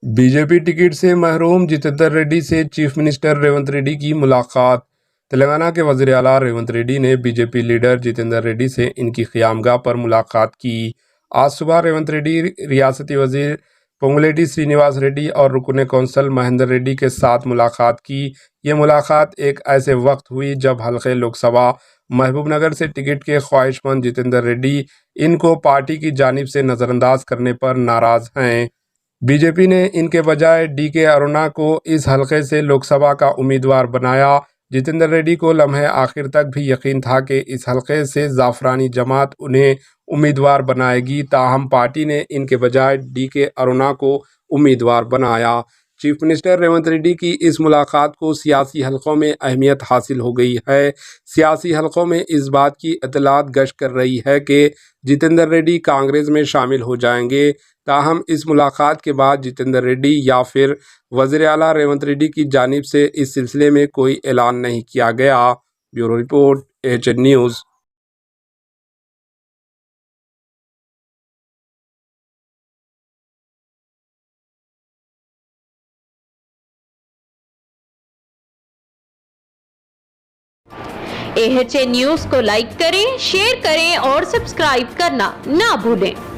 BJP ticket से महरूम जितेंद्र रेड्डी से चीफ मिनिस्टर रेवंत रेड्डी की मुलाकात। तेलंगाना के वज़ीर आला रेवंत रेड्डी ने बीजेपी लीडर जितेंद्र रेड्डी से इनकी क़यामगाह पर मुलाकात की। आज सुबह रेवंत रेड्डी रियासती वज़ीर पोंगुलेटी श्रीनिवास रेड्डी और रुकन कौंसल महेंद्र रेड्डी के साथ मुलाकात की। ये मुलाकात एक ऐसे वक्त हुई जब हल्के लोकसभा महबूबनगर से टिकट के ख्वाहिशमंद जितेंद्र रेड्डी इनको पार्टी की जानिब से नज़रअंदाज करने पर नाराज़ हैं। बीजेपी ने इनके बजाय डीके अरुणा को इस हलके से लोकसभा का उम्मीदवार बनाया। जितेंद्र रेड्डी को लम्हे आखिर तक भी यकीन था कि इस हलके से जाफरानी जमात उन्हें उम्मीदवार बनाएगी, ताहम पार्टी ने इनके बजाय डीके अरुणा को उम्मीदवार बनाया। चीफ मिनिस्टर रेवंत रेड्डी की इस मुलाकात को सियासी हलकों में अहमियत हासिल हो गई है। सियासी हलकों में इस बात की इत्तलात गश्त कर रही है कि जितेंद्र रेड्डी कांग्रेस में शामिल हो जाएंगे। ताहम इस मुलाकात के बाद जितेंद्र रेड्डी या फिर वज़ीर आला रेवंत रेड्डी की जानिब से इस सिलसिले में कोई ऐलान नहीं किया गया। Bureau report, AHN news. AHN news को लाइक करें, शेयर करें और सब्सक्राइब करना ना भूलें।